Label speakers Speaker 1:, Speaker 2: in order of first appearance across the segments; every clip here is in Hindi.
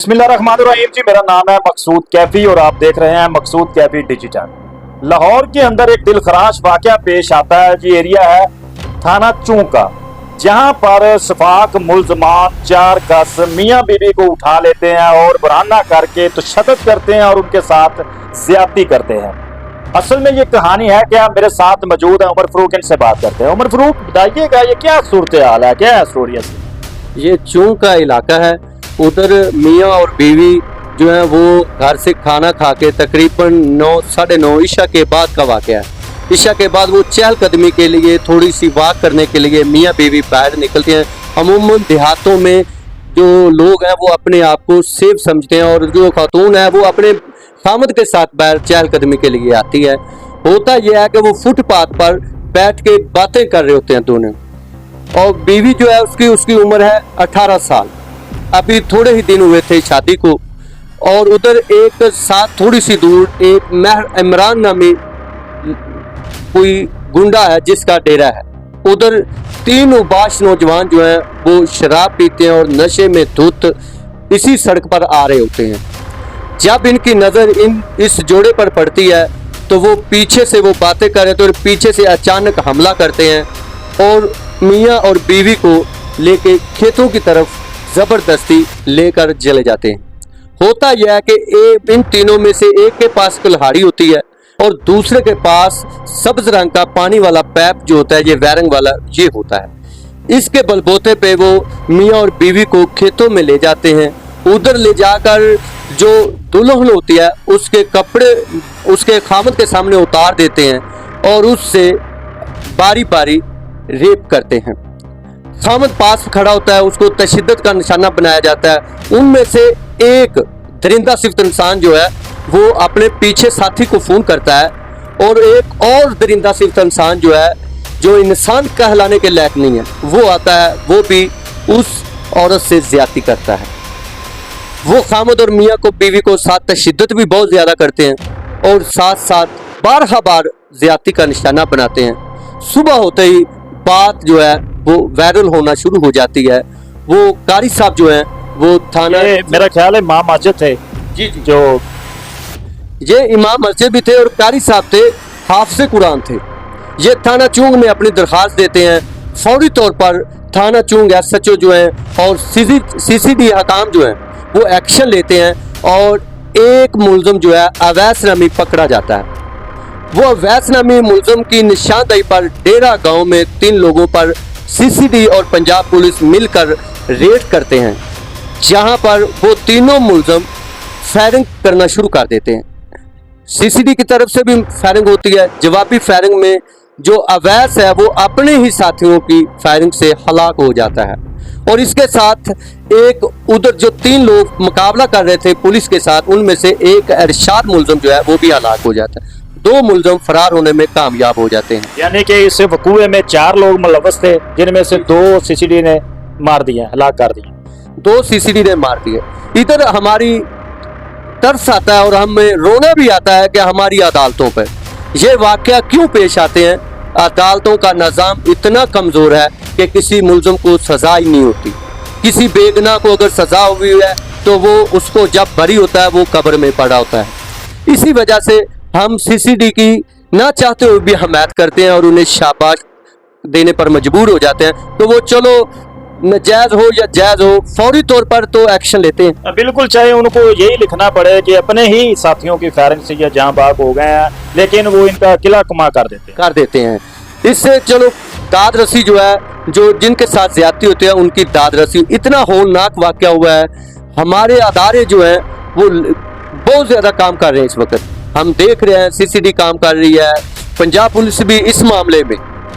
Speaker 1: बिस्मिल्लाहिर्रहमानिर्रहीम जी, मेरा नाम है मकसूद कैफी और आप देख रहे हैं मकसूद कैफी डिजिटल। लाहौर के अंदर एक दिलखराश वाकया पेश आता है जी। एरिया है थाना चूंग का, जहां पर शफाक मुल्जमान 4 गज मियां बीबी को उठा लेते हैं और बराना करके तशद्दुद करते हैं और उनके साथ ज्यादती करते हैं। असल में ये कहानी है कि आप मेरे साथ मौजूद है उमर फरूक, इनसे बात करते हैं। उमर फरूक, बताइएगा ये क्या सूरत हाल है, क्या है स्टोरी?
Speaker 2: ये चूंग का इलाका है। उधर मियाँ और बीवी जो है वो घर से खाना खा के तकरीबन 9 साढ़े 9 ईशा के बाद का वाक़या है। ईशा के बाद वो चहलकदमी के लिए, थोड़ी सी वॉक करने के लिए मियाँ बीवी बाहर निकलते हैं। अमूमन देहातों में जो लोग हैं वो अपने आप को सेफ समझते हैं और जो खातून है वो अपने खामद के साथ बाहर चहलकदमी के लिए आती है। होता यह है कि वो फुटपाथ पर बैठ के बातें कर रहे होते हैं दोनों, और बीवी जो है उसकी उम्र है 18 साल। अभी थोड़े ही दिन हुए थे शादी को, और उधर एक साथ थोड़ी सी दूर एक महर इमरान नामी कोई गुंडा है जिसका डेरा है। उधर 3 उबाश नौजवान जो हैं वो शराब पीते हैं और नशे में धुत इसी सड़क पर आ रहे होते हैं। जब इनकी नज़र इस जोड़े पर पड़ती है तो वो पीछे से वो बातें कर रहे थे और पीछे से अचानक हमला करते हैं और मियाँ और बीवी को लेके खेतों की तरफ ज़बरदस्ती लेकर चले जाते हैं। होता यह है कि इन तीनों में से एक के पास कुल्हाड़ी होती है और दूसरे के पास सब्ज रंग का पानी वाला पैप जो होता है, ये वायरिंग वाला ये होता है। इसके बलबूते पे वो मियाँ और बीवी को खेतों में ले जाते हैं। उधर ले जाकर जो दुल्हन होती है उसके कपड़े उसके खामद के सामने उतार देते हैं और उससे बारी बारी रेप करते हैं। खामद पास खड़ा होता है, उसको तशद्दुद का निशाना बनाया जाता है। उनमें से एक दरिंदा सिफ्त इंसान जो है वो अपने पीछे साथी को फ़ोन करता है, और एक और दरिंदा सिफ्त इंसान जो है जो इंसान कहलाने के लायक नहीं है वो आता है, वो भी उस औरत से ज्यादती करता है। वो खामद और मियाँ को बीवी को साथ तशद्दुद भी बहुत ज़्यादा करते हैं और साथ साथ बारहा बार ज्यादती का निशाना बनाते हैं। सुबह होते ही बात जो है वो वायरल होना शुरू हो जाती है। वो कारी साहब जो हैं वो थाना,
Speaker 1: मेरा ख्याल है इमाम मस्जिद थे
Speaker 2: जी
Speaker 1: जो
Speaker 2: ये इमाम मस्जिद भी थे और कारी साहब थे, हाफिज़ कुरान थे। ये थाना चूंग में अपनी दरख्वास्त देते हैं। फौरी तौर पर थाना चूंग SHO जो हैं और CCD हकाम जो हैं वो एक्शन लेते हैं और एक मुलजम जो है अवैस नामी पकड़ा जाता है। वो अवैस नामी मुलजम की निशानदेही पर डेरा गांव में 3 लोगों पर CCD और पंजाब पुलिस मिलकर रेड करते हैं, जहां पर वो तीनों मुलजम फायरिंग करना शुरू कर देते हैं। CCD की तरफ से भी फायरिंग होती है। जवाबी फायरिंग में जो अवैस है वो अपने ही साथियों की फायरिंग से हलाक हो जाता है, और इसके साथ एक उधर जो 3 लोग मुकाबला कर रहे थे पुलिस के साथ, उनमें से एक अरशाद मुलजम जो है वो भी हलाक हो जाता है। 2 मुलजम फरार होने में कामयाब हो जाते हैं।
Speaker 1: यानी कि इस वकूए में 4 लोग मुलव्वस थे, जिनमें से 2 CCD ने मार दिए, हलाक कर दिए।
Speaker 2: 2 CCD ने मार दिए। इधर हमारी तरस आता है और हमें रोना भी आता है कि हमारी अदालतों पर ये वाकया क्यों पेश आते हैं। अदालतों का निज़ाम इतना कमज़ोर है कि किसी मुलजम को सज़ा ही नहीं होती। किसी बेगुनाह को अगर सज़ा हुई है तो वो उसको जब बरी होता है वो कब्र में पड़ा होता है। इसी वजह से हम CCD की ना चाहते हुए भी हमायत करते हैं और उन्हें शाबाश देने पर मजबूर हो जाते हैं। तो वो चलो नाजायज हो या जायज हो, फौरी तौर पर तो एक्शन लेते हैं।
Speaker 1: बिल्कुल, चाहे उनको यही लिखना पड़े कि अपने ही साथियों की फायरिंग से ये जहां बाग हो गए हैं, लेकिन वो इनका किला कमा कर देते हैं। इससे चलो दाद रसी जो है, जो जिनके साथ ज्यादती होती है उनकी दाद रसी, इतना होलनाक वाकया हुआ है। हमारे अदारे जो हैं वो बहुत ज़्यादा काम कर रहे हैं इस वक्त। हम देख रहे हैं CCD काम कर रही है, पंजाब पुलिस भी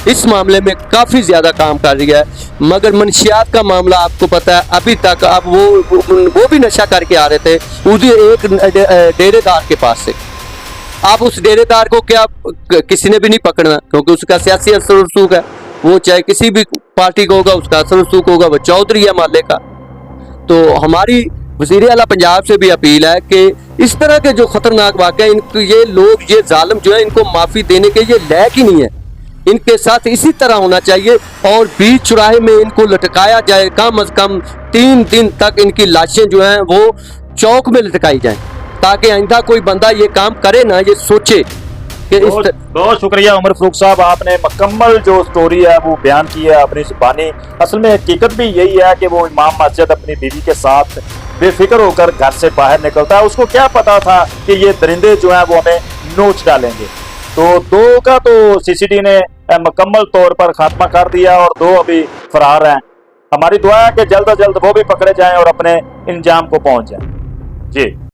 Speaker 1: इस मामले में काफ़ी ज़्यादा काम कर रही है। मगर मनशियात का मामला आपको पता है, अभी तक अब वो भी नशा करके आ रहे थे उसी एक डेरेदार के पास से। आप उस डेरेदार को क्या किसी ने भी नहीं पकड़ना, क्योंकि उसका सियासी असर रसूख है। वो चाहे किसी भी पार्टी का होगा, उसका असर रसूख होगा, वो चौधरी है मोहल्ले का। तो हमारी वज़ीर आला पंजाब से भी अपील है कि इस तरह के जो खतरनाक वाक़े, इनको ये लोग, ये जालिम जो है, इनको माफ़ी देने के ये लायक ही नहीं है।
Speaker 2: इनके साथ इसी तरह होना चाहिए और बीच चौराहे में इनको लटकाया जाए। कम अज कम 3 दिन तक इनकी लाशें जो हैं वो चौक में लटकाई जाएं, ताकि आइंदा कोई बंदा ये काम करे ना, ये सोचे कि
Speaker 1: बहुत शुक्रिया उमर फारूक साहब, आपने मुकम्मल जो स्टोरी है वो बयान की है अपनी जुबानी। असल में हकीकत भी यही है कि वो इमाम मस्जिद अपनी बीवी के साथ बेफिक्र होकर घर से बाहर निकलता है। उसको क्या पता था कि ये दरिंदे जो हैं वो हमें नोच डालेंगे। तो 2 का तो सीसीटीवी ने मुकम्मल तौर पर खात्मा कर दिया और 2 अभी फरार हैं। हमारी दुआ है कि जल्द अज जल्द वो भी पकड़े जाएं और अपने इंजाम को पहुंच जाएं। जी।